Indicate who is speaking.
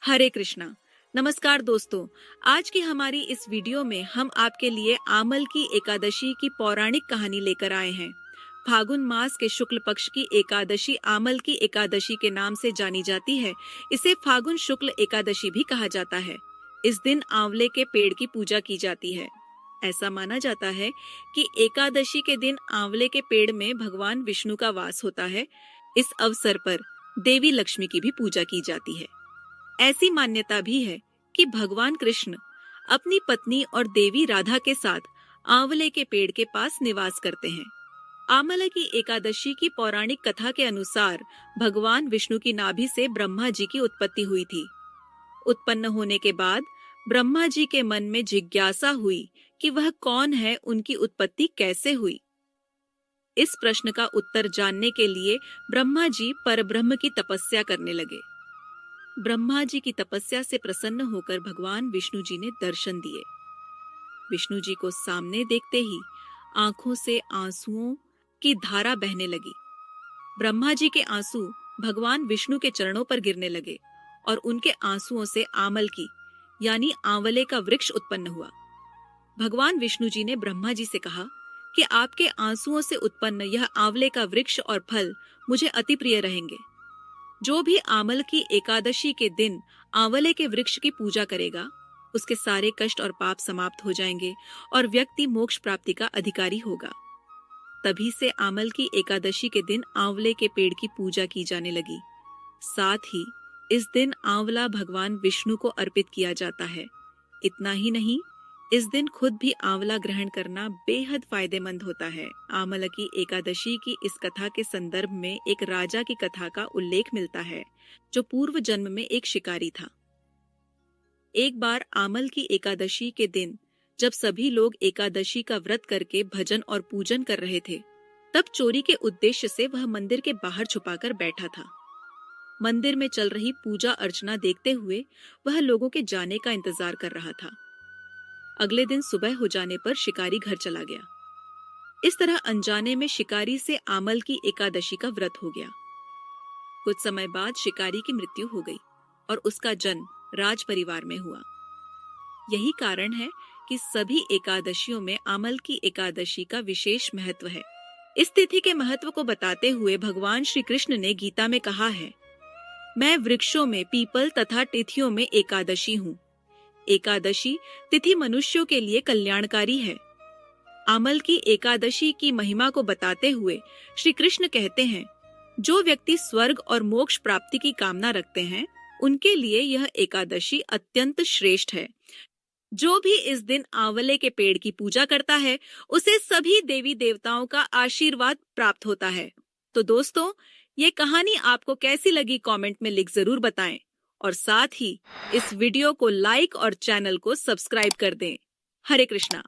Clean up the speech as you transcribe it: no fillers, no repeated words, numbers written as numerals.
Speaker 1: हरे कृष्णा। नमस्कार दोस्तों, आज की हमारी इस वीडियो में हम आपके लिए आमल की एकादशी की पौराणिक कहानी लेकर आए हैं। फागुन मास के शुक्ल पक्ष की एकादशी आमल की एकादशी के नाम से जानी जाती है। इसे फागुन शुक्ल एकादशी भी कहा जाता है। इस दिन आंवले के पेड़ की पूजा की जाती है। ऐसा माना जाता है कि एकादशी के दिन आंवले के पेड़ में भगवान विष्णु का वास होता है। इस अवसर पर देवी लक्ष्मी की भी पूजा की जाती है। ऐसी मान्यता भी है कि भगवान कृष्ण अपनी पत्नी और देवी राधा के साथ आंवले के पेड़ के पास निवास करते हैं। आमला की एकादशी की पौराणिक कथा के अनुसार भगवान विष्णु की नाभि से ब्रह्मा जी की उत्पत्ति हुई थी। उत्पन्न होने के बाद ब्रह्मा जी के मन में जिज्ञासा हुई कि वह कौन है, उनकी उत्पत्ति कैसे हुई। इस प्रश्न का उत्तर जानने के लिए ब्रह्मा जी परब्रह्म की तपस्या करने लगे। ब्रह्मा जी की तपस्या से प्रसन्न होकर भगवान विष्णु जी ने दर्शन दिए। विष्णु जी को सामने देखते ही आंखों से आंसुओं की धारा बहने लगी। ब्रह्मा जी के आंसू भगवान विष्णु के चरणों पर गिरने लगे और उनके आंसुओं से आमल की यानी आंवले का वृक्ष उत्पन्न हुआ। भगवान विष्णु जी ने ब्रह्मा जी से कहा कि आपके आंसुओं से उत्पन्न यह आंवले का वृक्ष और फल मुझे अति प्रिय रहेंगे। जो भी आमल की एकादशी के दिन आंवले के वृक्ष की पूजा करेगा, उसके सारे कष्ट और पाप समाप्त हो जाएंगे और व्यक्ति मोक्ष प्राप्ति का अधिकारी होगा। तभी से आमल की एकादशी के दिन आंवले के पेड़ की पूजा की जाने लगी। साथ ही इस दिन आंवला भगवान विष्णु को अर्पित किया जाता है। इतना ही नहीं, इस दिन खुद भी आंवला ग्रहण करना बेहद फायदेमंद होता है। आमला की एकादशी की इस कथा के संदर्भ में एक राजा की कथा का उल्लेख मिलता है, जो पूर्व जन्म में एक शिकारी था। एक बार आमल की एकादशी के दिन जब सभी लोग एकादशी का व्रत करके भजन और पूजन कर रहे थे, तब चोरी के उद्देश्य से वह मंदिर के बाहर छुपाकर बैठा था। मंदिर में चल रही पूजा अर्चना देखते हुए वह लोगों के जाने का इंतजार कर रहा था। अगले दिन सुबह हो जाने पर शिकारी घर चला गया। इस तरह अनजाने में शिकारी से आमल की एकादशी का व्रत हो गया। कुछ समय बाद शिकारी की मृत्यु हो गई और उसका जन्म राज परिवार में हुआ। यही कारण है कि सभी एकादशियों में आमल की एकादशी का विशेष महत्व है। इस तिथि के महत्व को बताते हुए भगवान श्री कृष्ण ने गीता में कहा है, मैं वृक्षों में पीपल तथा तिथियों में एकादशी हूँ। एकादशी तिथि मनुष्यों के लिए कल्याणकारी है। आमल की एकादशी की महिमा को बताते हुए श्री कृष्ण कहते हैं, जो व्यक्ति स्वर्ग और मोक्ष प्राप्ति की कामना रखते हैं, उनके लिए यह एकादशी अत्यंत श्रेष्ठ है। जो भी इस दिन आंवले के पेड़ की पूजा करता है, उसे सभी देवी देवताओं का आशीर्वाद प्राप्त होता है। तो दोस्तों, ये कहानी आपको कैसी लगी कमेंट में लिख जरूर बताएं और साथ ही इस वीडियो को लाइक और चैनल को सब्सक्राइब कर दें। हरे कृष्णा।